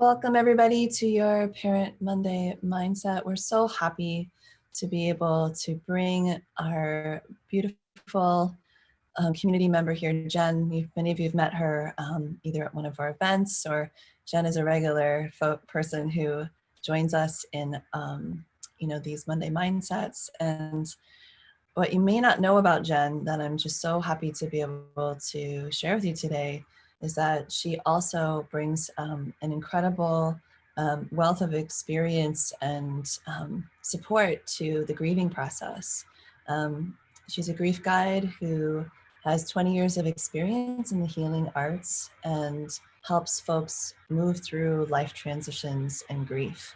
Welcome everybody to your Parent Monday Mindset. We're so happy to be able to bring our beautiful community member here, Jenn. Many of you have met her either at one of our events, or Jenn is a regular person who joins us in these Monday Mindsets. And what you may not know about Jenn that I'm just so happy to be able to share with you today is that she also brings an incredible wealth of experience and support to the grieving process. She's a grief guide who has 20 years of experience in the healing arts and helps folks move through life transitions and grief.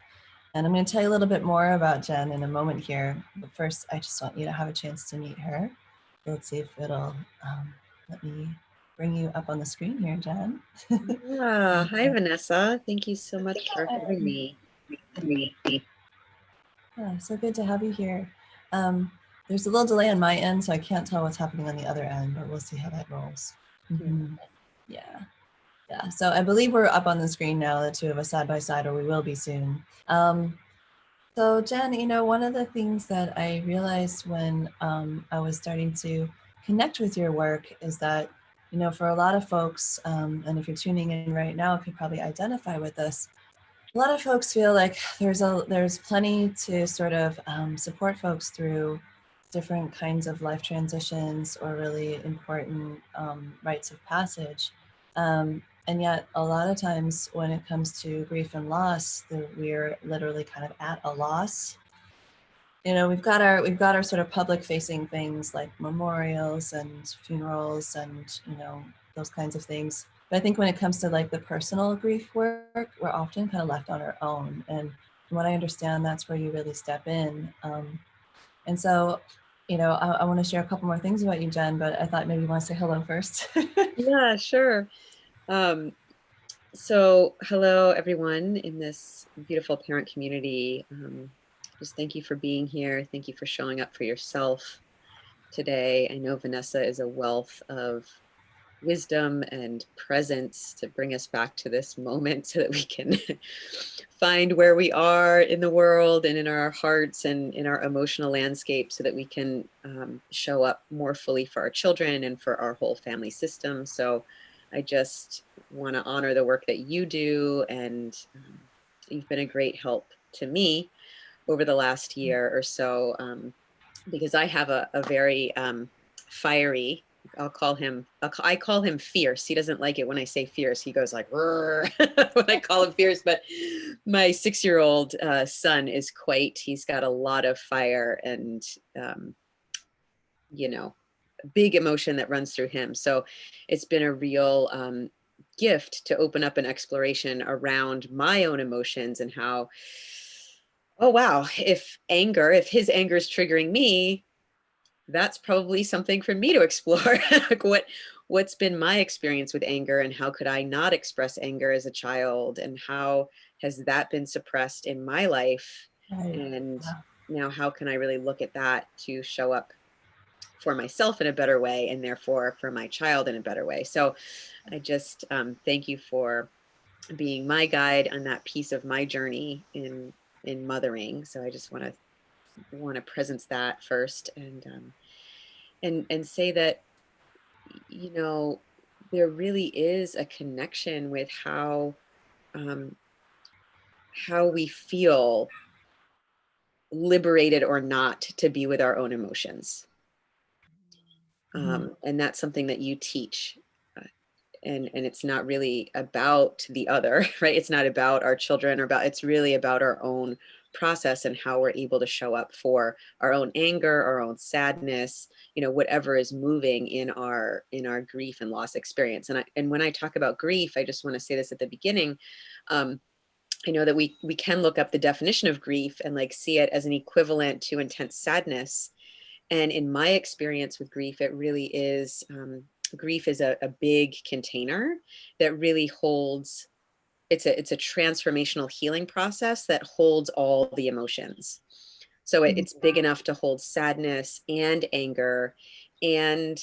And I'm going to tell you a little bit more about Jenn in a moment here. But first, I just want you to have a chance to meet her. Let's see if it'll let me bring you up on the screen here, Jenn. Yeah. Hi, Vanessa. Thank you so much for having me. Yeah, so good to have you here. There's a little delay on my end, so I can't tell what's happening on the other end, but we'll see how that rolls. Yeah. Yeah, so I believe we're up on the screen now, the two of us side by side, or we will be soon. So Jenn, one of the things that I realized when I was starting to connect with your work is that, for a lot of folks, and if you're tuning in right now, could probably identify with this. A lot of folks feel like there's plenty to sort of support folks through different kinds of life transitions or really important rites of passage. And yet a lot of times when it comes to grief and loss, we're literally kind of at a loss. We've got our sort of public facing things like memorials and funerals and, those kinds of things. But I think when it comes to like the personal grief work, we're often kind of left on our own. And from what I understand, that's where you really step in. And so, I want to share a couple more things about you, Jenn, but I thought maybe you want to say hello first. Yeah, sure. So hello, everyone in this beautiful parent community. Just thank you for being here. Thank you for showing up for yourself today. I know Vanessa is a wealth of wisdom and presence to bring us back to this moment so that we can find where we are in the world and in our hearts and in our emotional landscape so that we can show up more fully for our children and for our whole family system. So I just want to honor the work that you do, and you've been a great help to me over the last year or so, because I have a very fiery, I call him fierce. He doesn't like it when I say fierce. He goes like, when I call him fierce. But my 6-year-old son is he's got a lot of fire and, big emotion that runs through him. So it's been a real gift to open up an exploration around my own emotions and how, oh, wow, if his anger is triggering me, that's probably something for me to explore. Like what's been my experience with anger, and how could I not express anger as a child, and how has that been suppressed in my life? Right. And now how can I really look at that to show up for myself in a better way, and therefore for my child in a better way? So I just thank you for being my guide on that piece of my journey in mothering. So I just want to presence that first, and say that, there really is a connection with how we feel liberated or not to be with our own emotions. And that's something that you teach. And it's not really about the other, right? It's not about our children it's really about our own process and how we're able to show up for our own anger, our own sadness, whatever is moving in our grief and loss experience. And when I talk about grief, I just want to say this at the beginning. I know that we can look up the definition of grief and like see it as an equivalent to intense sadness. And in my experience with grief, it really is, grief is a big container that really holds, it's a transformational healing process that holds all the emotions. So it's big enough to hold sadness and anger and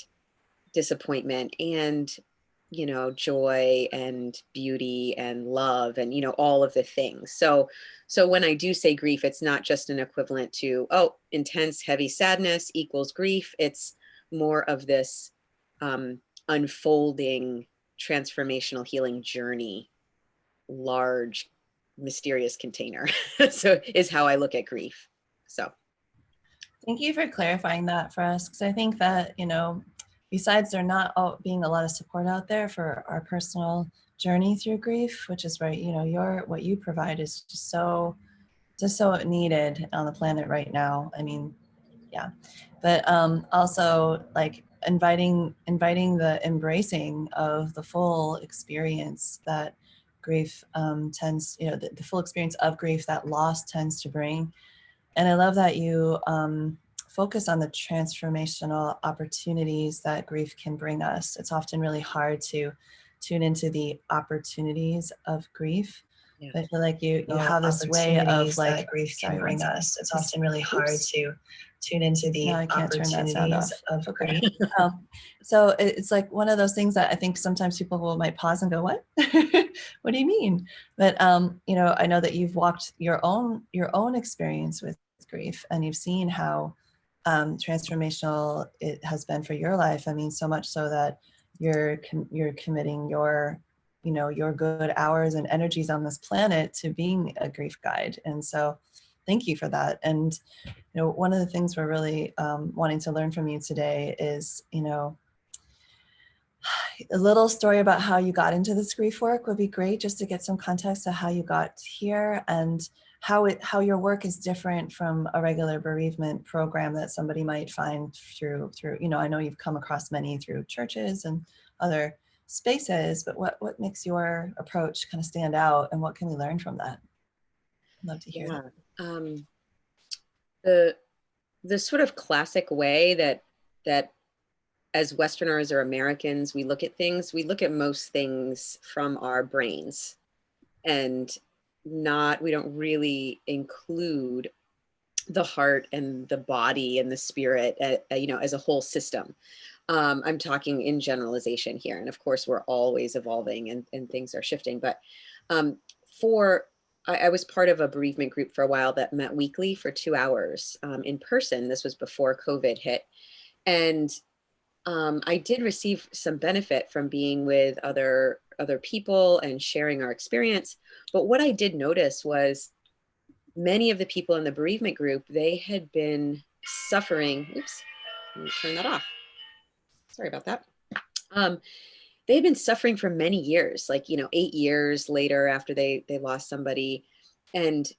disappointment and you know, joy and beauty and love and, you know, all of the things. So when I do say grief, it's not just an equivalent to, oh, intense, heavy sadness equals grief. It's more of this unfolding, transformational healing journey, large, mysterious container. So is how I look at grief. So. Thank you for clarifying that for us, because I think that, you know, besides there not being a lot of support out there for our personal journey through grief, which is right, you know, what you provide is just so needed on the planet right now. I mean, yeah, but also like inviting the embracing of the full experience that grief tends, you know, the full experience of grief that loss tends to bring. And I love that you focus on the transformational opportunities that grief can bring us. It's often really hard to tune into the opportunities of grief. Yeah. But I feel like you have this way of like, grief can bring us. It's often really hard to tune into the opportunities of grief. So it's like one of those things that I think sometimes people might pause and go, what? What do you mean? But you know, I know that you've walked your own experience with grief, and you've seen how transformational it has been for your life. I mean, so much so that you're committing your, you know, your good hours and energies on this planet to being a grief guide. And so thank you for that. And, you know, one of the things we're really wanting to learn from you today is, you know, a little story about how you got into this grief work would be great, just to get some context of how you got here and how your work is different from a regular bereavement program that somebody might find through, you know, I know you've come across many through churches and other spaces, but what makes your approach kind of stand out, and what can we learn from that? I'd love to hear that. The sort of classic way that as Westerners or Americans, we look at things, we look at most things from our brains, and we don't really include the heart and the body and the spirit, you know, as a whole system. I'm talking in generalization here. And of course, we're always evolving and things are shifting. But I was part of a bereavement group for a while that met weekly for 2 hours in person. This was before COVID hit. And I did receive some benefit from being with other people and sharing our experience. But what I did notice was many of the people in the bereavement group, they had been suffering. Oops, let me turn that off. Sorry about that. They had been suffering for many years, like, you know, 8 years later after they lost somebody, and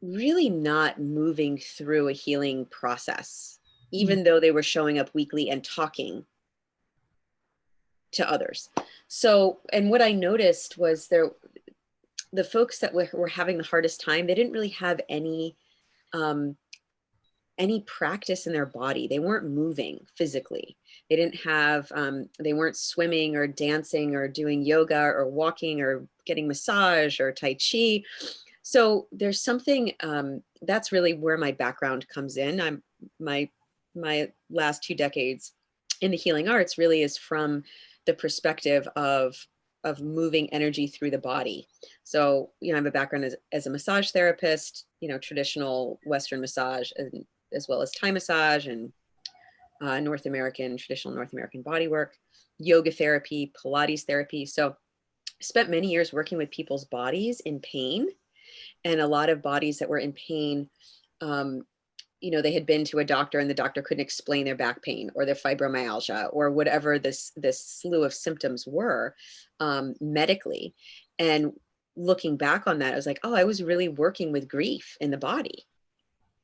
really not moving through a healing process, even though they were showing up weekly and talking to others. So, and what I noticed was the folks that were having the hardest time, they didn't really have any practice in their body. They weren't moving physically. They didn't have, they weren't swimming or dancing or doing yoga or walking or getting massage or Tai Chi. So there's something, that's really where my background comes in. My last 2 decades in the healing arts really is from the perspective of moving energy through the body. So, you know, I have a background as a massage therapist, you know, traditional Western massage, as well as Thai massage and traditional North American body work, yoga therapy, Pilates therapy. So I spent many years working with people's bodies in pain, and a lot of bodies that were in pain, you know, they had been to a doctor and the doctor couldn't explain their back pain or their fibromyalgia or whatever this slew of symptoms were medically. And looking back on that, I was like, oh, I was really working with grief in the body.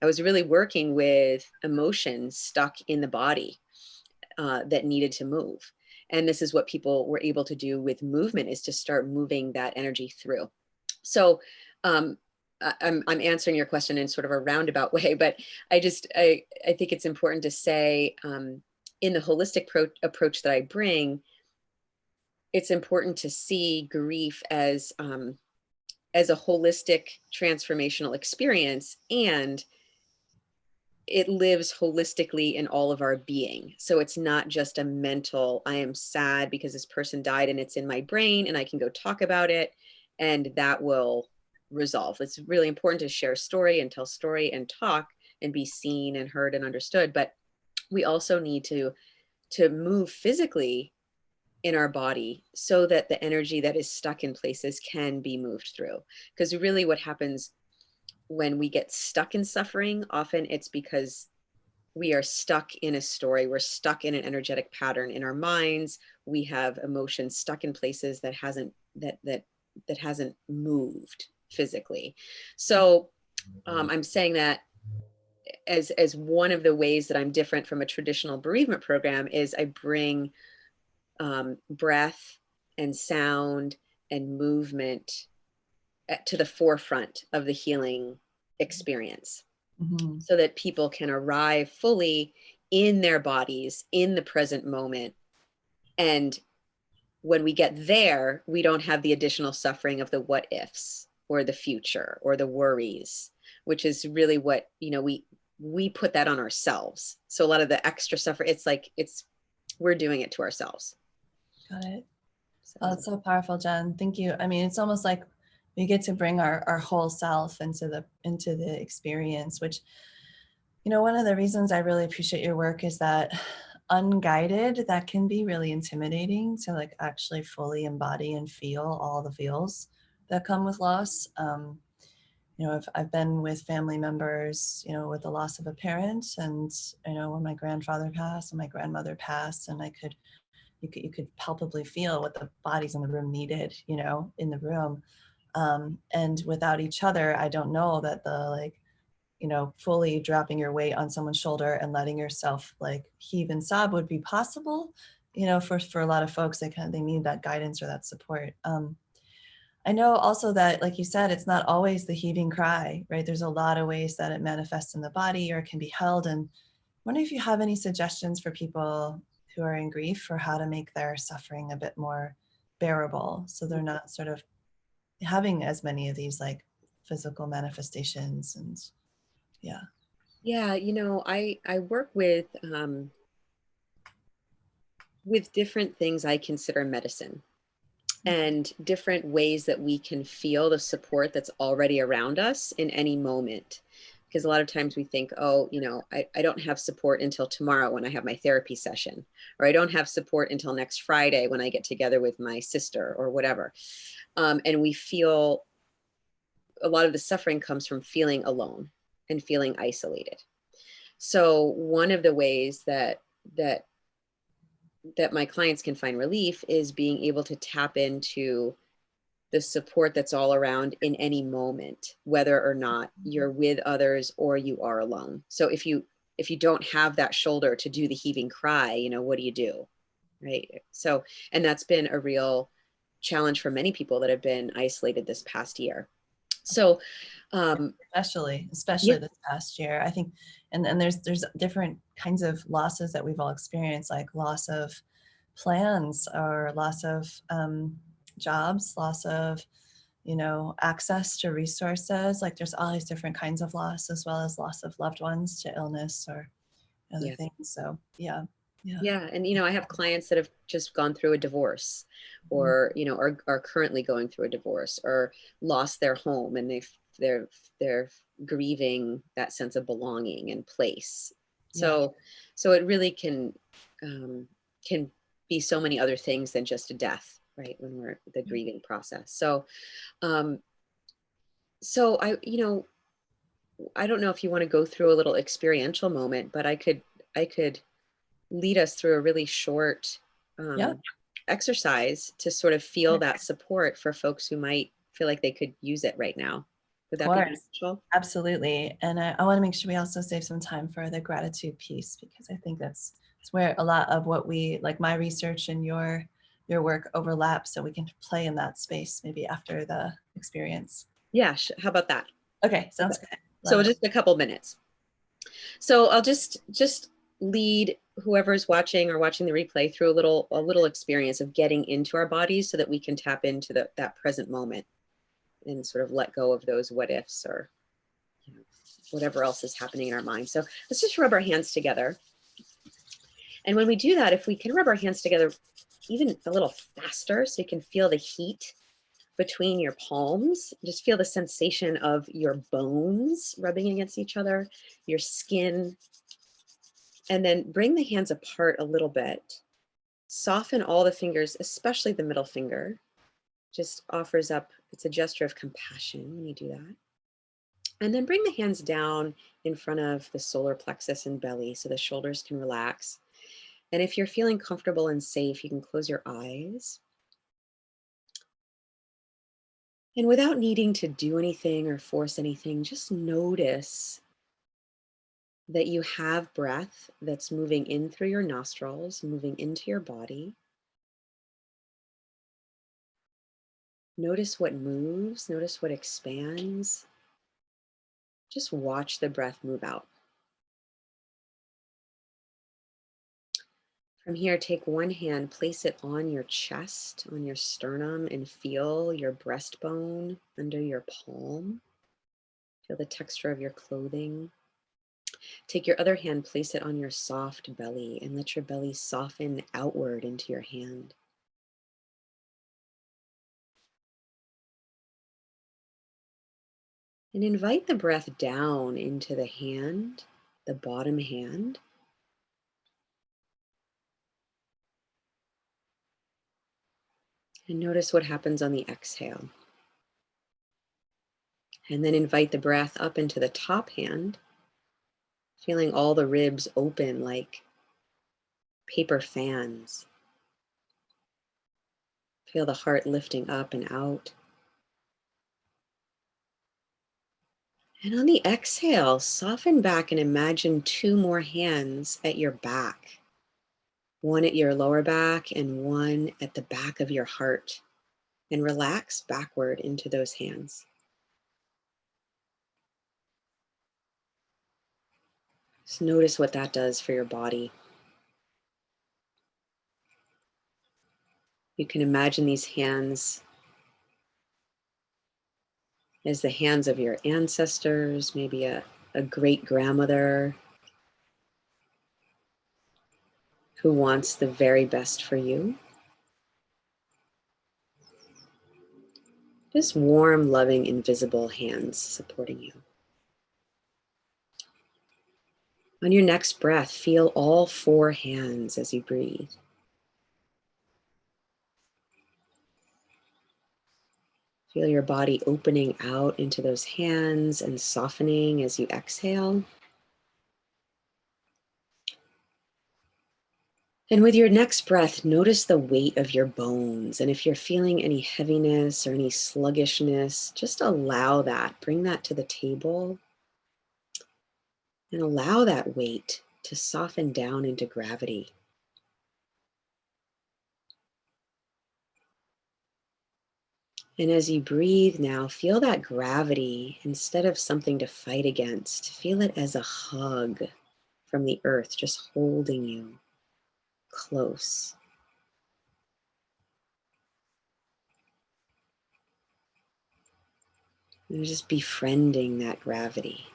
I was really working with emotions stuck in the body that needed to move. And this is what people were able to do with movement, is to start moving that energy through. So I'm answering your question in sort of a roundabout way, but I think it's important to say in the holistic approach that I bring, it's important to see grief as a holistic transformational experience, and it lives holistically in all of our being. So it's not just a mental, I am sad because this person died and it's in my brain and I can go talk about it and that will resolve. It's really important to share story and tell story and talk and be seen and heard and understood. But we also need to move physically in our body so that the energy that is stuck in places can be moved through. Because really what happens when we get stuck in suffering, often it's because we are stuck in a story. We're stuck in an energetic pattern in our minds. We have emotions stuck in places that hasn't moved physically. So I'm saying that as one of the ways that I'm different from a traditional bereavement program is I bring breath and sound and movement to the forefront of the healing experience, so that people can arrive fully in their bodies in the present moment. And when we get there, we don't have the additional suffering of the what ifs or the future or the worries, which is really what, we put that on ourselves. So a lot of the extra suffering, we're doing it to ourselves. Got it. So. Oh, it's so powerful, Jenn. Thank you. I mean, it's almost like we get to bring our whole self into the experience, which, one of the reasons I really appreciate your work is that unguided, that can be really intimidating to like actually fully embody and feel all the feels that come with loss. I've been with family members, with the loss of a parent, and when my grandfather passed and my grandmother passed, and you could palpably feel what the bodies in the room needed, in the room. And without each other, I don't know that fully dropping your weight on someone's shoulder and letting yourself heave and sob would be possible. For a lot of folks, they need that guidance or that support. I know also that, like you said, it's not always the heaving cry, right? There's a lot of ways that it manifests in the body or can be held. And I wonder if you have any suggestions for people who are in grief for how to make their suffering a bit more bearable, so they're not sort of having as many of these physical manifestations. And I work with different things I consider medicine, and different ways that we can feel the support that's already around us in any moment. Because a lot of times we think, I don't have support until tomorrow when I have my therapy session, or I don't have support until next Friday when I get together with my sister or whatever. And we feel a lot of the suffering comes from feeling alone and feeling isolated. So one of the ways that my clients can find relief is being able to tap into the support that's all around in any moment, whether or not you're with others or you are alone. So if you don't have that shoulder to do the heaving cry, what do you do? Right. So, and that's been a real challenge for many people that have been isolated this past year. So, especially yeah. this past year, I think, and there's different kinds of losses that we've all experienced, like loss of plans or loss of jobs, loss of, access to resources. Like there's all these different kinds of loss, as well as loss of loved ones to illness or other things. So yeah. And I have clients that have just gone through a divorce, or are currently going through a divorce, or lost their home, and they're grieving that sense of belonging and place. So it really can be so many other things than just a death, right, when we're the grieving process. So I don't know if you want to go through a little experiential moment, but I could lead us through a really short exercise to sort of feel that support for folks who might feel like they could use it right now. Would that be beneficial? Absolutely. And I want to make sure we also save some time for the gratitude piece, because I think that's where a lot of what we, like my research and your work overlap, so we can play in that space maybe after the experience. Yeah, how about that? Okay, sounds good. So just a couple minutes. So I'll just lead whoever's watching or watching the replay through a little experience of getting into our bodies, so that we can tap into that present moment and sort of let go of those what ifs or whatever else is happening in our mind. So let's just rub our hands together. And when we do that, if we can rub our hands together even a little faster, so you can feel the heat between your palms, just feel the sensation of your bones rubbing against each other, your skin, and then bring the hands apart a little bit. Soften all the fingers, especially the middle finger. Just offers up, it's a gesture of compassion when you do that. And then bring the hands down in front of the solar plexus and belly so the shoulders can relax. And if you're feeling comfortable and safe, you can close your eyes. And without needing to do anything or force anything, just notice that you have breath that's moving in through your nostrils, moving into your body. Notice what moves, notice what expands. Just watch the breath move out. From here, take one hand, place it on your chest, on your sternum, and feel your breastbone under your palm. Feel the texture of your clothing. Take your other hand, place it on your soft belly, and let your belly soften outward into your hand. And invite the breath down into the hand, the bottom hand. And notice what happens on the exhale. And then invite the breath up into the top hand, feeling all the ribs open like paper fans. Feel the heart lifting up and out. And on the exhale, soften back and imagine two more hands at your back. One at your lower back and one at the back of your heart. And relax backward into those hands. Just notice what that does for your body. You can imagine these hands as the hands of your ancestors, maybe a great grandmother who wants the very best for you. Just warm, loving, invisible hands supporting you. On your next breath, feel all four hands as you breathe. Feel your body opening out into those hands and softening as you exhale. And with your next breath, notice the weight of your bones. And if you're feeling any heaviness or any sluggishness, just allow that. Bring that to the table and allow that weight to soften down into gravity. And as you breathe now, feel that gravity instead of something to fight against. Feel it as a hug from the earth, just holding you close. And just befriending that gravity.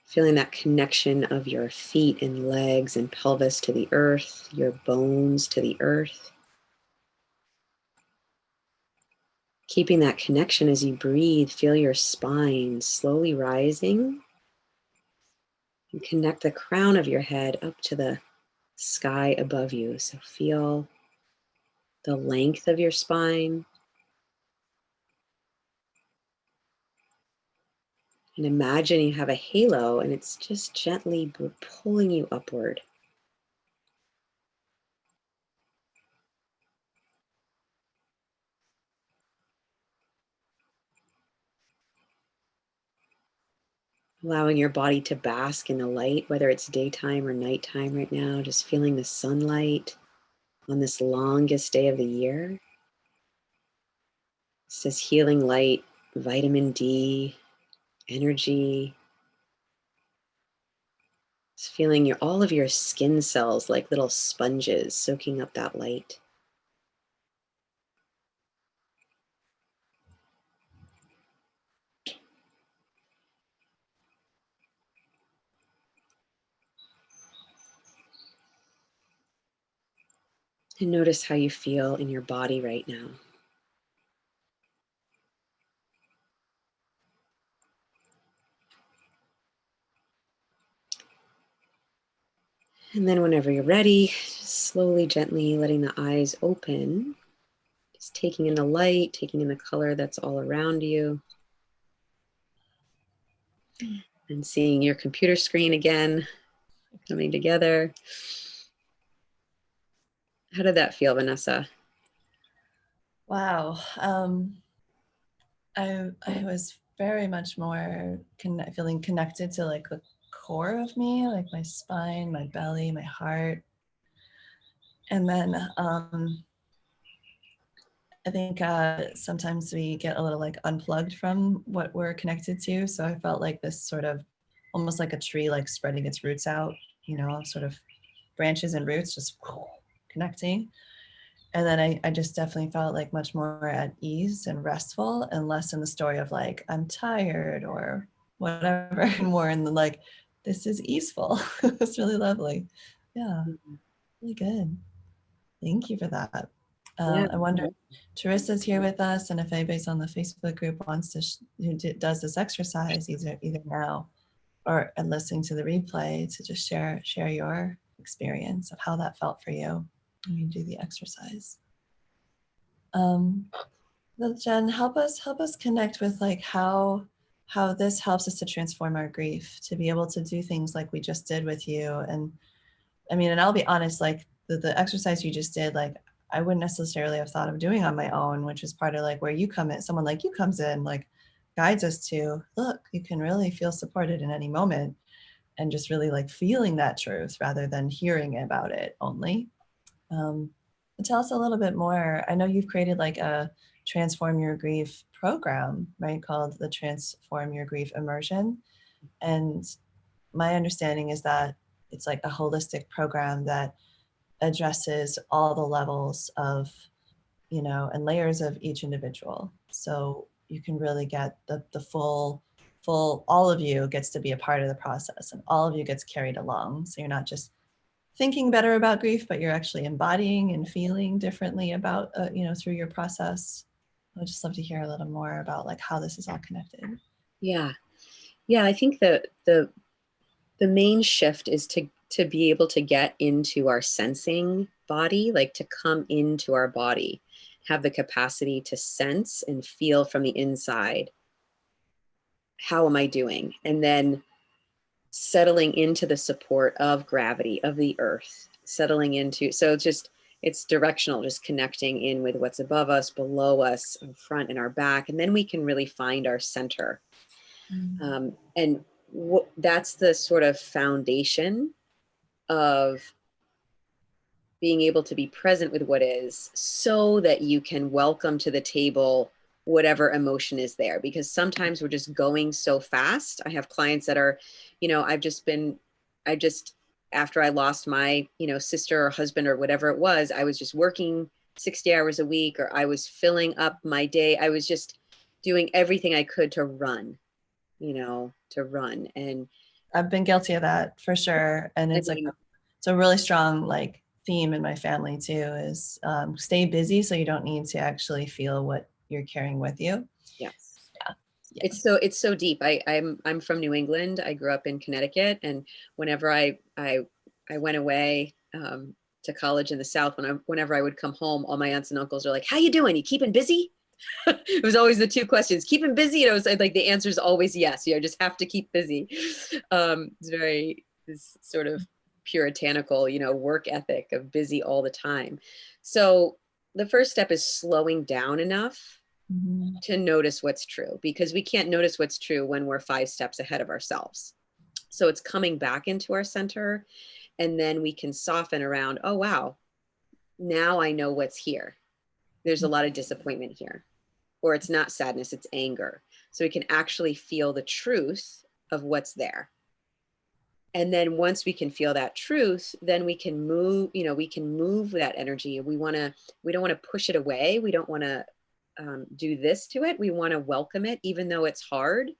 Feeling that connection of your feet and legs and pelvis to the earth, your bones to the earth. Keeping that connection as you breathe, feel your spine slowly rising. And connect the crown of your head up to the sky above you. So feel the length of your spine. And imagine you have a halo and it's just gently pulling you upward. Allowing your body to bask in the light, whether it's daytime or nighttime right now, just feeling the sunlight on this longest day of the year. It's this healing light, vitamin D, energy. It's feeling all of your skin cells like little sponges soaking up that light. And notice how you feel in your body right now. And then whenever you're ready, just slowly, gently letting the eyes open. Just taking in the light, taking in the color that's all around you. And seeing your computer screen again, coming together. How did that feel, Vanessa? Wow. I was very much more feeling connected to like the core of me, like my spine, my belly, my heart. And then I think sometimes we get a little like unplugged from what we're connected to. So I felt like this sort of almost like a tree, like spreading its roots out, you know, sort of branches and roots just connecting. And then I just definitely felt like much more at ease and restful and less in the story of like, I'm tired or whatever, and more in the like, this is easeful. It's really lovely. Yeah, really good. Thank you for that. Yeah. I wonder, Teresa's here with us, and if anybody's on the Facebook group wants to, does this exercise either now or listening to the replay, to just share your experience of how that felt for you when you do the exercise. Jenn, help us connect with like how this helps us to transform our grief, to be able to do things like we just did with you. And I mean, and I'll be honest, like the exercise you just did, like I wouldn't necessarily have thought of doing on my own, which is part of like where you come in, someone like you comes in, like guides us to, look, you can really feel supported in any moment, and just really like feeling that truth rather than hearing about it only. Tell us a little bit more. I know you've created like a Transform Your Grief program, right? Called the Transform Your Grief Immersion. And my understanding is that it's like a holistic program that addresses all the levels of, you know, and layers of each individual. So you can really get the full, all of you gets to be a part of the process, and all of you gets carried along. So you're not just thinking better about grief, but you're actually embodying and feeling differently about, you know, through your process. I would just love to hear a little more about like how this is all connected. Yeah. Yeah, I think the main shift is to be able to get into our sensing body, like to come into our body, have the capacity to sense and feel from the inside. How am I doing? And then settling into the support of gravity, of the earth, settling into, so it's directional, just connecting in with what's above us, below us, in front, and our back. And then we can really find our center. And that's the sort of foundation of being able to be present with what is, so that you can welcome to the table whatever emotion is there. Because sometimes we're just going so fast. I have clients that are, you know, after I lost my, you know, sister or husband or whatever it was, I was just working 60 hours a week, or I was filling up my day. I was just doing everything I could to run, you know, And I've been guilty of that for sure. And it's it's a really strong like theme in my family too, is stay busy so you don't need to actually feel what you're carrying with you. Yes. Yeah. It's so deep. I'm from New England. I grew up in Connecticut, and whenever I went away to college in the South, whenever I would come home, all my aunts and uncles are like, "How you doing? You keeping busy?" It was always the two questions: keeping busy. And it was like the answer is always yes. You just have to keep busy. It's sort of puritanical, you know, work ethic of busy all the time. So the first step is slowing down enough to notice what's true, because we can't notice what's true when we're 5 steps ahead of ourselves. So it's coming back into our center, and then we can soften around, oh, wow, now I know what's here. There's a lot of disappointment here, or it's not sadness, it's anger. So we can actually feel the truth of what's there. And then once we can feel that truth, then we can move, you know, we can move that energy. We don't want to push it away. We don't want to do this to it. We want to welcome it, even though it's hard,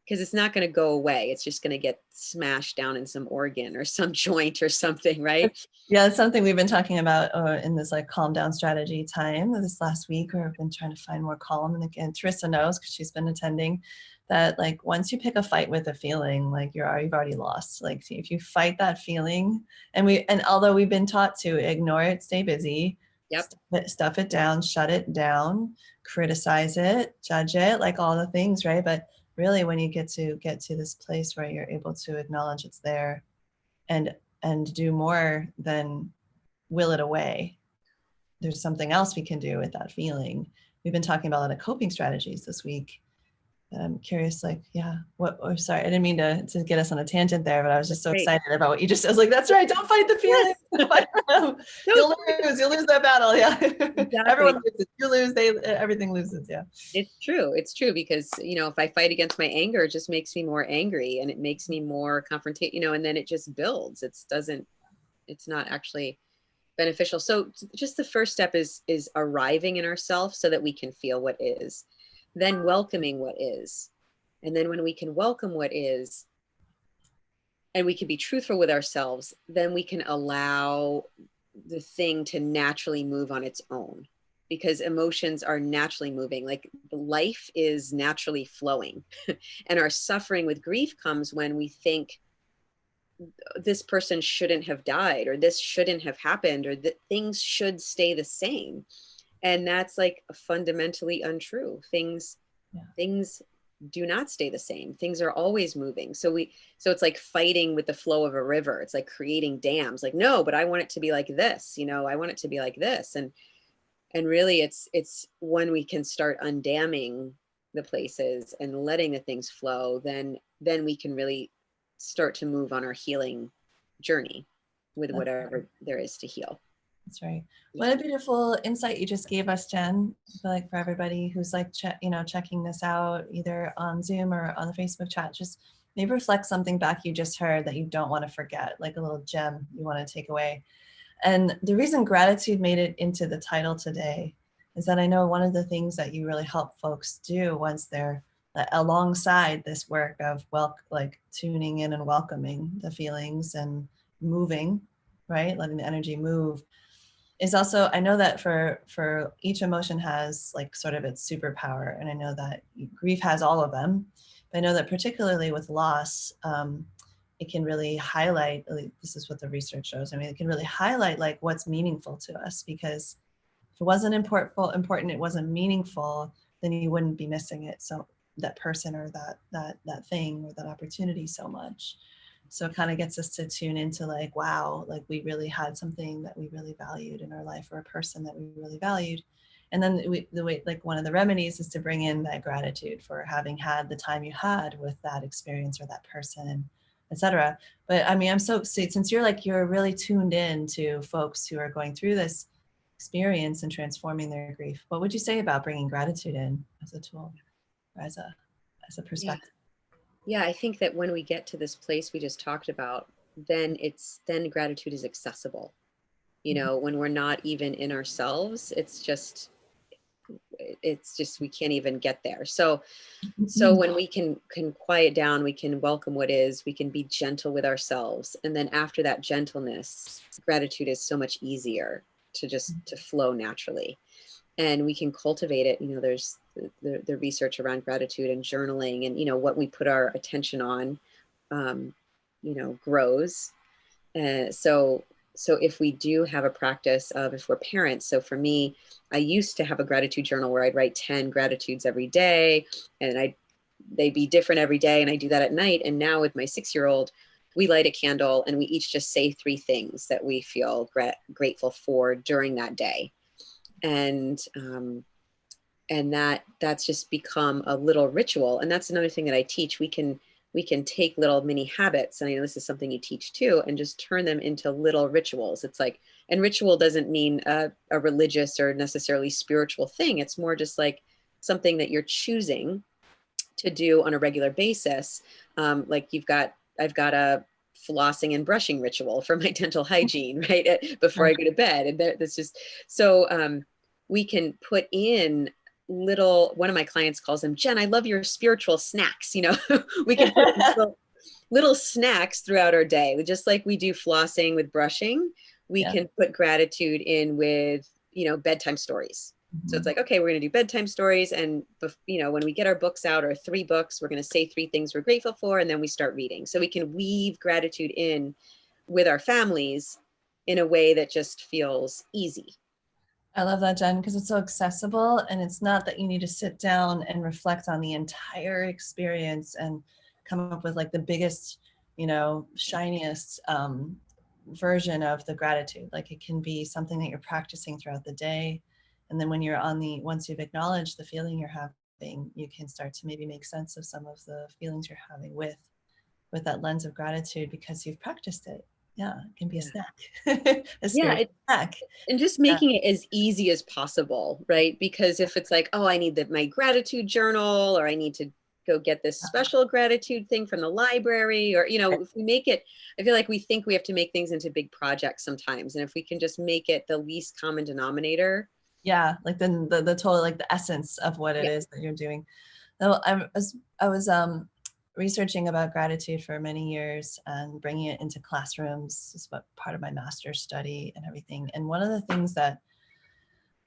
because it's not going to go away. It's just going to get smashed down in some organ or some joint or something, right? Yeah, it's something we've been talking about in this like calm down strategy time this last week, where I've been trying to find more calm. And again, Teresa knows because she's been attending that like once you pick a fight with a feeling, like you've already lost. Like if you fight that feeling, and although we've been taught to ignore it, stay busy, Yep, stuff it down, shut it down, criticize it, judge it, like all the things, right? But really, when you get to this place where you're able to acknowledge it's there, and do more than will it away, there's something else we can do with that feeling. We've been talking about a lot of coping strategies this week. I'm curious, like, sorry, I didn't mean to get us on a tangent there, but I was just so excited about what you just said. I was like, that's right, don't fight the feeling. You'll lose that battle. Yeah. Exactly. Everyone loses. You lose, everything loses. Yeah. It's true because, if I fight against my anger, it just makes me more angry and it makes me more confrontational, and then it just builds. It's not actually beneficial. So just the first step is arriving in ourselves so that we can feel what is, then welcoming what is. And then when we can welcome what is, and we can be truthful with ourselves, then we can allow the thing to naturally move on its own, because emotions are naturally moving. Like life is naturally flowing. And our suffering with grief comes when we think this person shouldn't have died, or this shouldn't have happened, or that things should stay the same. And that's like fundamentally untrue. Things do not stay the same. Things are always moving. So it's like fighting with the flow of a river. It's like creating dams. Like, no, but I want it to be like this, I want it to be like this. And really it's when we can start undamming the places and letting the things flow, then we can really start to move on our healing journey with whatever there is to heal. That's right. What a beautiful insight you just gave us, Jenn. I feel like for everybody who's like, checking this out, either on Zoom or on the Facebook chat, just maybe reflect something back you just heard that you don't want to forget, like a little gem you want to take away. And the reason gratitude made it into the title today is that I know one of the things that you really help folks do once they're alongside this work of like tuning in and welcoming the feelings and moving, right? Letting the energy move, is also, I know that for each emotion has like sort of its superpower. And I know that grief has all of them. But I know that particularly with loss, it can really highlight, this is what the research shows. I mean, it can really highlight like what's meaningful to us, because if it wasn't important, it wasn't meaningful, then you wouldn't be missing it. So that person or that thing or that opportunity so much. So it kind of gets us to tune into like, wow, like we really had something that we really valued in our life, or a person that we really valued. And then like one of the remedies is to bring in that gratitude for having had the time you had with that experience or that person, etc. But I mean, I'm so excited since you're really tuned in to folks who are going through this experience and transforming their grief. What would you say about bringing gratitude in as a tool, or as a perspective? Yeah, I think that when we get to this place we just talked about, then gratitude is accessible. When we're not even in ourselves, it's just we can't even get there. So when we can quiet down, we can welcome what is, we can be gentle with ourselves. And then after that gentleness, gratitude is so much easier to flow naturally. And we can cultivate it. There's the research around gratitude and journaling, and what we put our attention on, grows. So if we do have a practice of, if we're parents, so for me, I used to have a gratitude journal where I'd write 10 gratitudes every day, and they'd be different every day, and I do that at night. And now with my 6-year-old, we light a candle and we each just say 3 things that we feel grateful for during that day. And that's just become a little ritual. And that's another thing that I teach. We can take little mini habits, and this is something you teach too, and just turn them into little rituals. It's like, and ritual doesn't mean a religious or necessarily spiritual thing. It's more just like something that you're choosing to do on a regular basis. Like I've got a flossing and brushing ritual for my dental hygiene, right? Before I go to bed. And that's just, so we can put in little, one of my clients calls them, Jen, I love your spiritual snacks. You know, we can put little snacks throughout our day. Just like we do flossing with brushing, we can put gratitude in with, you know, bedtime stories. So it's like, okay, we're going to do bedtime stories. And, you know, when we get our books out, our 3 books, we're going to say 3 things we're grateful for. And then we start reading. So we can weave gratitude in with our families in a way that just feels easy. I love that, Jen, because it's so accessible, and it's not that you need to sit down and reflect on the entire experience and come up with like the biggest, you know, shiniest version of the gratitude. Like it can be something that you're practicing throughout the day. And then when you're once you've acknowledged the feeling you're having, you can start to maybe make sense of some of the feelings you're having with that lens of gratitude because you've practiced it. Yeah, it can be a snack. A snack. And just making it as easy as possible, right? Because if it's like, oh, I need my gratitude journal, or I need to go get this special gratitude thing from the library, or, you know, if we make it, I feel like we think we have to make things into big projects sometimes. And if we can just make it the least common denominator. Yeah, like the total, like the essence of what it is that you're doing. No, I was researching about gratitude for many years and bringing it into classrooms. This is what part of my master's study and everything. And one of the things that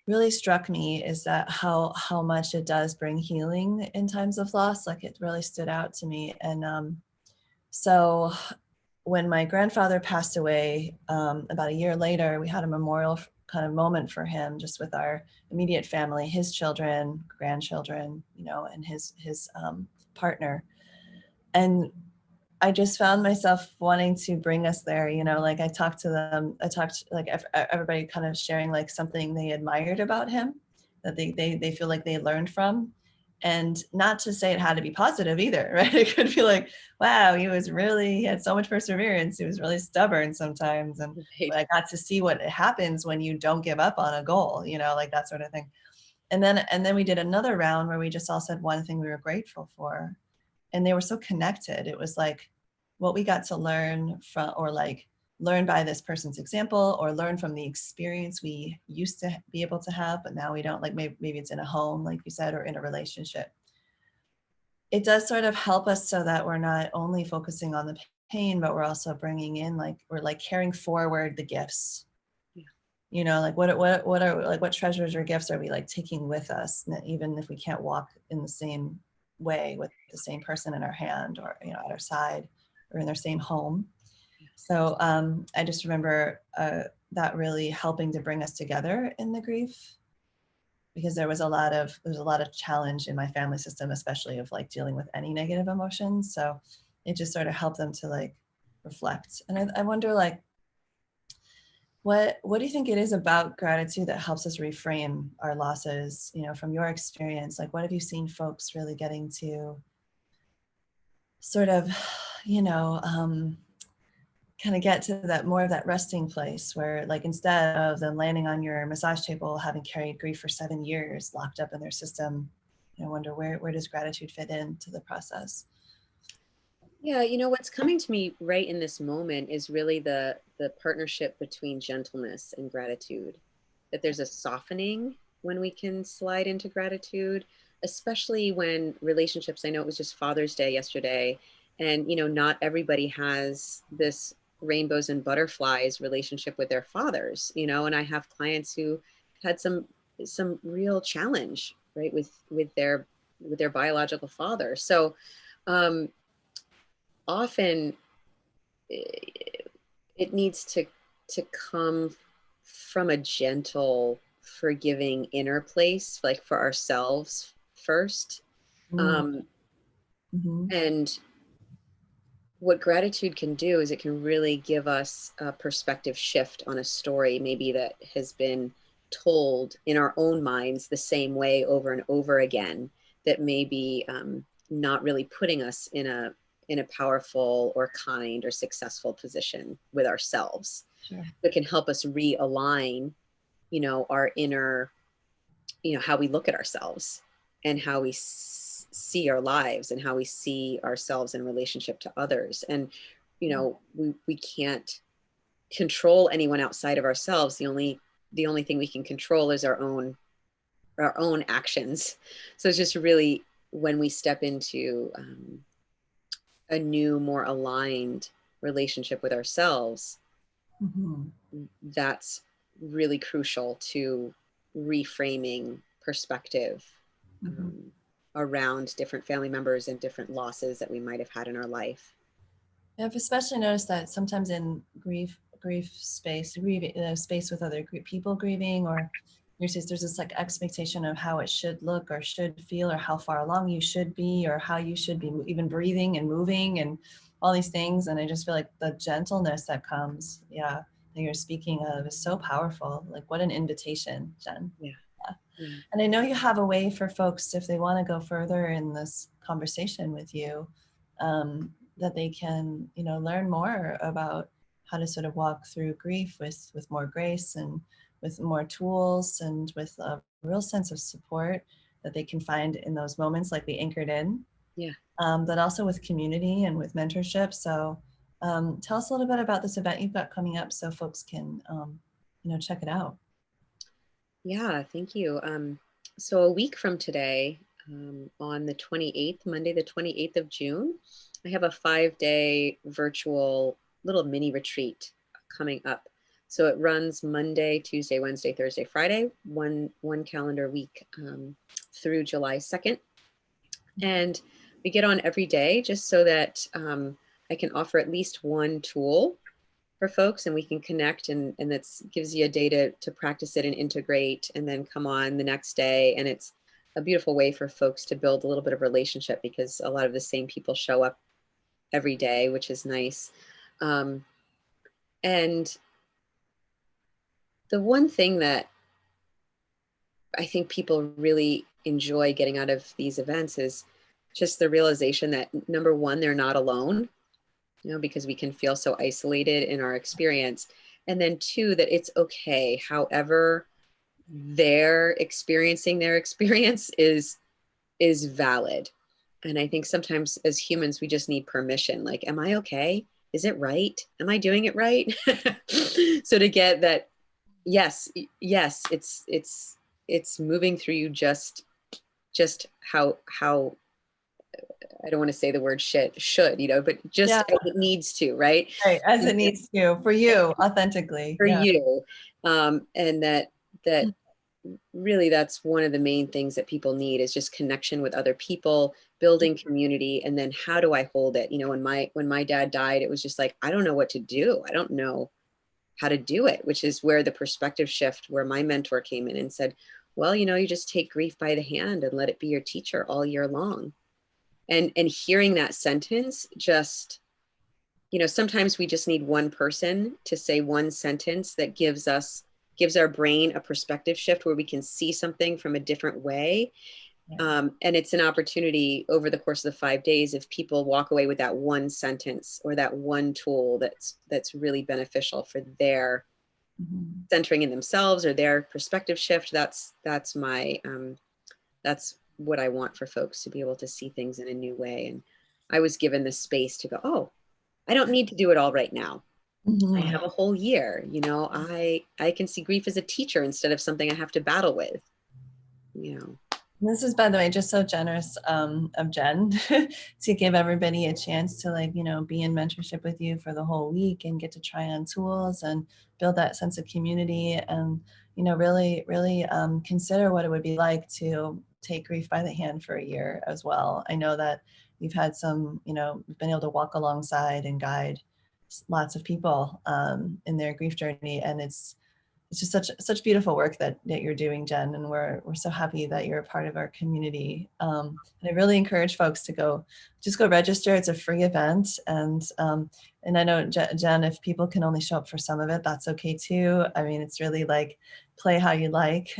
really struck me is that how much it does bring healing in times of loss. Like it really stood out to me. And so when my grandfather passed away, about a year later, we had a memorial kind of moment for him, just with our immediate family, his children, grandchildren, you know, and his partner. And I just found myself wanting to bring us there, you know, like I talked like everybody kind of sharing like something they admired about him that they feel like they learned from. And not to say it had to be positive either, right? It could be like, wow, he had so much perseverance. He was really stubborn sometimes. And I got to see what happens when you don't give up on a goal, you know, like that sort of thing. And then we did another round where we just all said one thing we were grateful for. And they were so connected. It was like what we got to learn from, or like learn by this person's example, or learn from the experience we used to be able to have, but now we don't. Like maybe it's in a home, like you said, or in a relationship. It does sort of help us so that we're not only focusing on the pain, but we're also bringing in, like, we're like carrying forward the gifts. You know, like what are like what treasures or gifts are we like taking with us, even if we can't walk in the same way with the same person in our hand, or, you know, at our side, or in their same home. So I just remember that really helping to bring us together in the grief, because there was a lot of challenge in my family system, especially of like dealing with any negative emotions. So it just sort of helped them to like reflect. And I wonder, like, what do you think it is about gratitude that helps us reframe our losses? You know, from your experience, like what have you seen folks really getting to sort of, you know, kind of get to that more of that resting place where, like, instead of them landing on your massage table, having carried grief for 7 years locked up in their system, you know, wonder where does gratitude fit into the process? Yeah, you know, what's coming to me right in this moment is really the partnership between gentleness and gratitude. That there's a softening when we can slide into gratitude, especially when relationships, I know it was just Father's Day yesterday, and, you know, not everybody has this rainbows and butterflies relationship with their fathers, you know, and I have clients who had some real challenge, right, with their biological father. So often it needs to come from a gentle, forgiving inner place, like for ourselves first. And what gratitude can do is it can really give us a perspective shift on a story, maybe that has been told in our own minds the same way over and over again, that may be not really putting us in a powerful or kind or successful position with ourselves. Sure. That can help us realign, you know, our inner, you know, how we look at ourselves and how we see our lives and how we see ourselves in relationship to others. And, you know, we can't control anyone outside of ourselves. The only thing we can control is our own our own actions. So it's just really when we step into a new, more aligned relationship with ourselves, that's really crucial to reframing perspective around different family members and different losses that we might have had in our life. I've especially noticed that sometimes in grief space, space with other people grieving, or there's this like expectation of how it should look or should feel, or how far along you should be, or how you should be even breathing and moving and all these things. And I just feel like the gentleness that comes, that you're speaking of is so powerful. Like, what an invitation, Jenn. Yeah. And I know you have a way for folks, if they want to go further in this conversation with you, that they can, learn more about how to sort of walk through grief with more grace and with more tools and with a real sense of support that they can find in those moments, like we anchored in. Yeah. But also with community and with mentorship. So tell us a little bit about this event you've got coming up so folks can, check it out. Yeah, thank you. So a week from today, on the 28th, Monday, the 28th of June, I have a 5-day virtual little mini retreat coming up. So it runs Monday, Tuesday, Wednesday, Thursday, Friday, one calendar week through July 2nd. And we get on every day just so that I can offer at least one tool for folks, and we can connect, and that gives you a day to practice it and integrate, and then come on the next day. And it's a beautiful way for folks to build a little bit of relationship, because a lot of the same people show up every day, which is nice. And the one thing that I think people really enjoy getting out of these events is just the realization that, number one, they're not alone, because we can feel so isolated in our experience. And then two, that it's okay, however they're experiencing their experience is valid. And I think sometimes as humans, we just need permission. Like, am I okay? Is it right? Am I doing it right? So to get that, yes, it's moving through you just how I don't want to say the word should, but just as it needs to, right? Right, as it needs to, for you, authentically. For you. And that really, that's one of the main things that people need, is just connection with other people, building community. And then how do I hold it? When my dad died, it was just like, I don't know what to do. I don't know how to do it, which is where the perspective shift, where my mentor came in and said, well, you just take grief by the hand and let it be your teacher all year long. And hearing that sentence, just, sometimes we just need one person to say one sentence that gives our brain a perspective shift, where we can see something from a different way. Yeah. And it's an opportunity over the course of the 5 days, if people walk away with that one sentence or that one tool that's really beneficial for their centering in themselves or their perspective shift. That's what I want for folks, to be able to see things in a new way. And I was given the space to go, oh, I don't need to do it all right now. I have a whole year, I can see grief as a teacher instead of something I have to battle with, This is, by the way, just so generous of Jenn to give everybody a chance to be in mentorship with you for the whole week and get to try on tools and build that sense of community, and really consider what it would be like to take grief by the hand for a year as well. I know that you've had some, you've been able to walk alongside and guide lots of people in their grief journey, and it's just such beautiful work that you're doing, Jenn, and we're so happy that you're a part of our community. And I really encourage folks to go register. It's a free event, and I know, Jenn, if people can only show up for some of it, that's okay too. I mean, it's really like play how you like,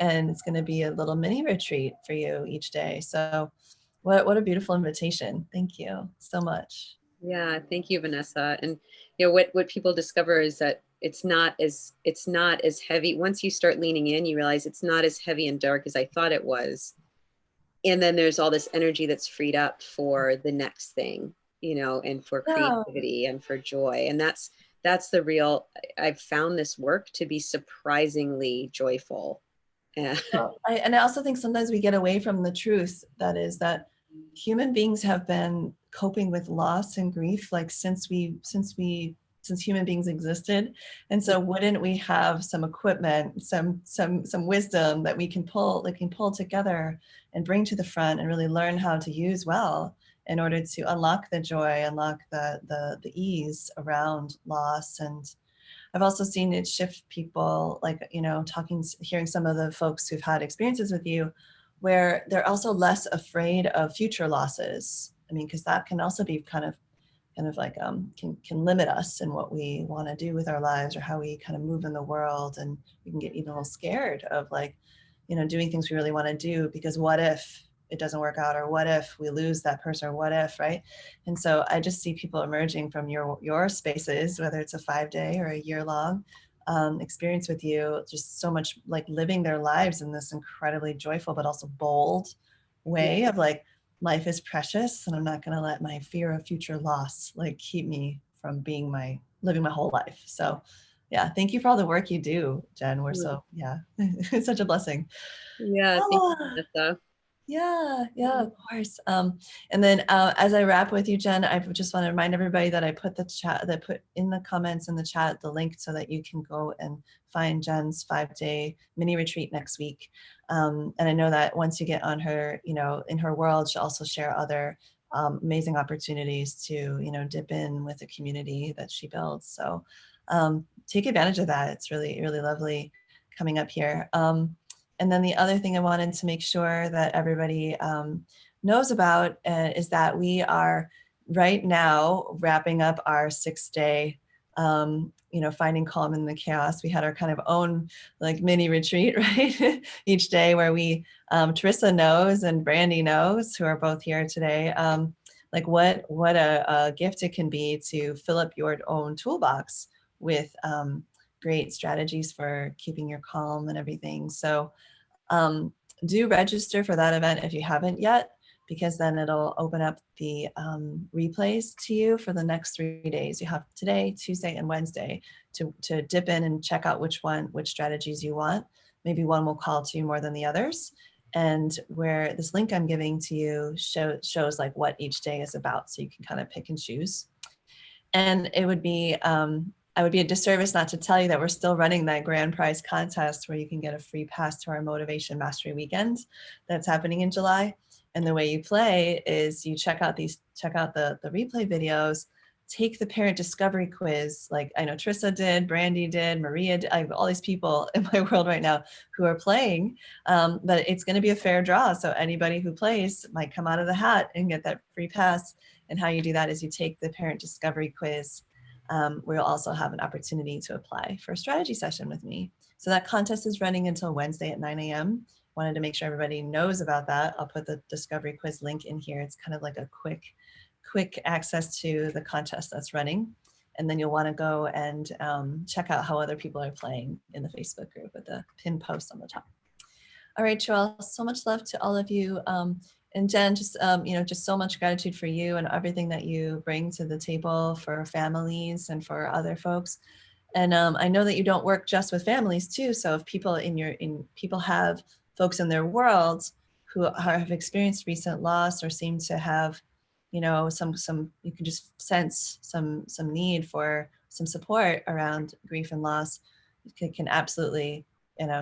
and it's going to be a little mini retreat for you each day. So, what a beautiful invitation! Thank you so much. Yeah, thank you, Vanessa. And what people discover is that it's not as heavy. Once you start leaning in, you realize it's not as heavy and dark as I thought it was. And then there's all this energy that's freed up for the next thing, and for creativity and for joy. And that's the real, I've found this work to be surprisingly joyful Yeah. Well, I also think sometimes we get away from the truth, that is that human beings have been coping with loss and grief like since human beings existed. And so wouldn't we have some equipment, some wisdom that we can pull together and bring to the front and really learn how to use well in order to unlock the joy, unlock the ease around loss. And I've also seen it shift people, like, hearing some of the folks who've had experiences with you where they're also less afraid of future losses. I mean, because that can also be kind of like can limit us in what we want to do with our lives or how we kind of move in the world. And we can get even a little scared of, like, doing things we really want to do, because what if it doesn't work out, or what if we lose that person, or what if, right? And so I just see people emerging from your spaces, whether it's a 5-day or a year-long experience with you, just so much like living their lives in this incredibly joyful but also bold way of like, life is precious and I'm not going to let my fear of future loss like keep me from living my whole life. So yeah, thank you for all the work you do, Jen. We're so, it's such a blessing. Yeah, thank you, Vanessa. Yeah, of course. And then as I wrap with you, Jen, I just want to remind everybody that I put in the comments in the chat the link so that you can go and find Jen's 5-day mini retreat next week. And I know that once you get on her, in her world, she'll also share other amazing opportunities to, dip in with the community that she builds. So take advantage of that. It's really, really lovely coming up here. And then the other thing I wanted to make sure that everybody knows about is that we are right now wrapping up our 6-day, finding calm in the chaos. We had our kind of own like mini retreat, right? Each day where we, Teresa knows and Brandy knows, who are both here today, like what a gift it can be to fill up your own toolbox with great strategies for keeping your calm and everything. So do register for that event if you haven't yet, because then it'll open up the replays to you for the next 3 days. You have today, Tuesday, and Wednesday to dip in and check out which strategies you want. Maybe one will call to you more than the others. And where this link I'm giving to you shows like what each day is about, so you can kind of pick and choose. And it would be I would be a disservice not to tell you that we're still running that grand prize contest where you can get a free pass to our Motivation Mastery Weekend that's happening in July. And the way you play is you check out the replay videos, take the parent discovery quiz. Like I know Trissa did, Brandy did, Maria did. I have all these people in my world right now who are playing, but it's going to be a fair draw. So anybody who plays might come out of the hat and get that free pass. And how you do that is you take the parent discovery quiz. We'll also have an opportunity to apply for a strategy session with me. So that contest is running until Wednesday at 9 a.m. Wanted to make sure everybody knows about that. I'll put the discovery quiz link in here. It's kind of like a quick access to the contest that's running. And then you'll want to go and check out how other people are playing in the Facebook group with the pinned post on the top. All right, Joelle, so much love to all of you. And Jen, just just so much gratitude for you and everything that you bring to the table for families and for other folks. And I know that you don't work just with families too. So if people people have folks in their world who have experienced recent loss or seem to have, some you can just sense some need for some support around grief and loss, you can absolutely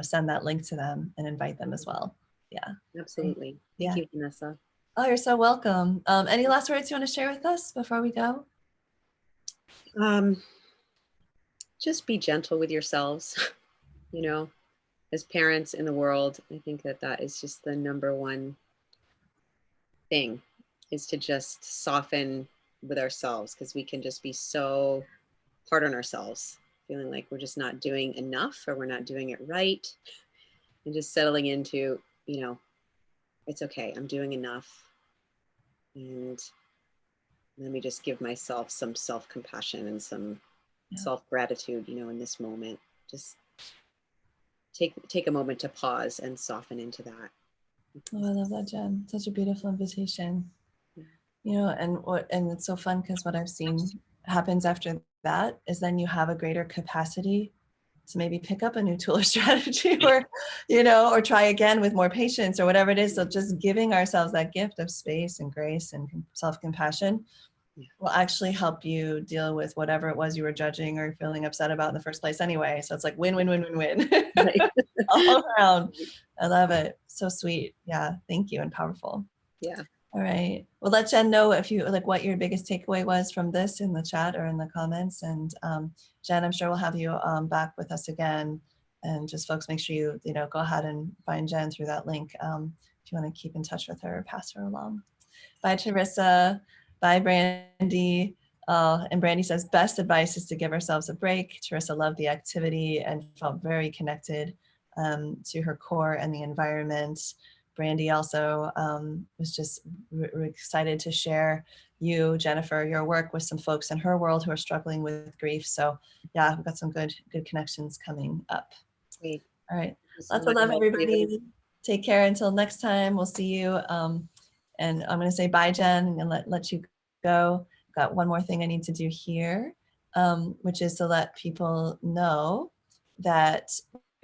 send that link to them and invite them as well. Yeah, absolutely. Thank you, Vanessa. Oh, you're so welcome. Any last words you want to share with us before we go? Just be gentle with yourselves. As parents in the world, I think that is just the number one thing, is to just soften with ourselves, because we can just be so hard on ourselves, feeling like we're just not doing enough or we're not doing it right, and just settling into, it's okay, I'm doing enough. And let me just give myself some self-compassion and some self-gratitude, in this moment. Just take a moment to pause and soften into that. Oh, I love that, Jen. Such a beautiful invitation. And it's so fun because what I've seen happens after that is then you have a greater capacity to maybe pick up a new tool or strategy, or, you know, or try again with more patience or whatever it is. So just giving ourselves that gift of space and grace and self-compassion will actually help you deal with whatever it was you were judging or feeling upset about in the first place anyway. So it's like win, win, win, win, win. Right. All around. I love it. So sweet. Yeah. Thank you. And powerful. Yeah. All right. Well, let Jenn know if you like what your biggest takeaway was from this in the chat or in the comments. And Jenn, I'm sure we'll have you back with us again. And just folks, make sure you know, go ahead and find Jenn through that link if you want to keep in touch with her or pass her along. Bye, Teresa. Bye, Brandy. And Brandy says, best advice is to give ourselves a break. Teresa loved the activity and felt very connected to her core and the environment. Brandy also was just excited to share you, Jennifer, your work with some folks in her world who are struggling with grief. So yeah, we've got some good connections coming up. Sweet. All right. Lots of love, everybody. Take care until next time. We'll see you. And I'm going to say bye, Jenn, and let you go. Got one more thing I need to do here, which is to let people know that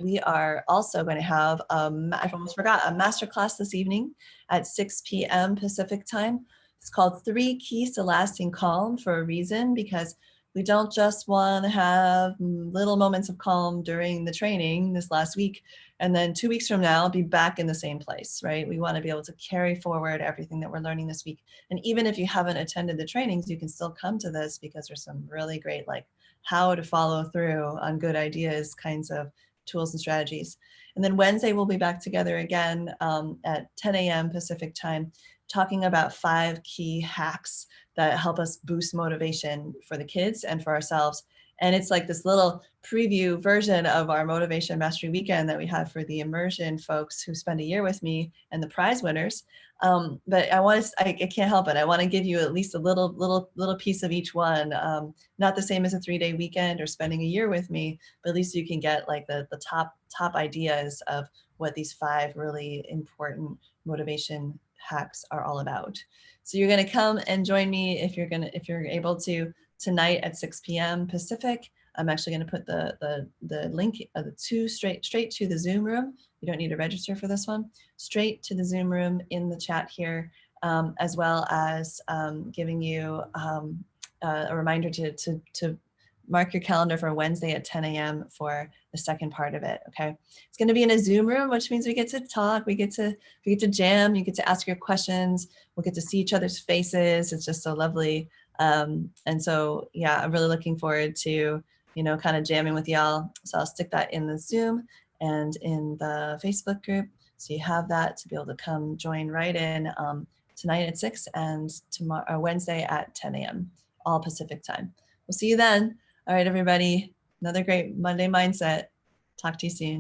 we are also going to have, I almost forgot, a masterclass this evening at 6 p.m. Pacific time. It's called 3 Keys to Lasting Calm for a reason, because we don't just want to have little moments of calm during the training this last week, and then 2 weeks from now, be back in the same place, right? We want to be able to carry forward everything that we're learning this week. And even if you haven't attended the trainings, you can still come to this, because there's some really great, like, how to follow through on good ideas kinds of tools and strategies. And then Wednesday, we'll be back together again at 10 a.m. Pacific time, talking about 5 key hacks that help us boost motivation for the kids and for ourselves. And it's like this little preview version of our Motivation Mastery Weekend that we have for the Immersion folks who spend a year with me and the prize winners. But I can't help it. I want to give you at least a little piece of each one. Not the same as a 3-day weekend or spending a year with me, but at least you can get like the top ideas of what these 5 really important motivation hacks are all about. So you're going to come and join me if you're able to tonight at 6 p.m. Pacific. I'm actually going to put the link straight to the Zoom room. You don't need to register for this one. Straight to the Zoom room in the chat here, as well as giving you a reminder to mark your calendar for Wednesday at 10 a.m. for the second part of it. Okay, it's going to be in a Zoom room, which means we get to talk, we get to jam, you get to ask your questions, we'll get to see each other's faces. It's just so lovely. And so, yeah, I'm really looking forward to, you know, kind of jamming with y'all. So I'll stick that in the Zoom and in the Facebook group. So you have that to be able to come join right in tonight at 6 and tomorrow, Wednesday at 10 a.m. all Pacific time. We'll see you then. All right, everybody, another great Monday mindset. Talk to you soon.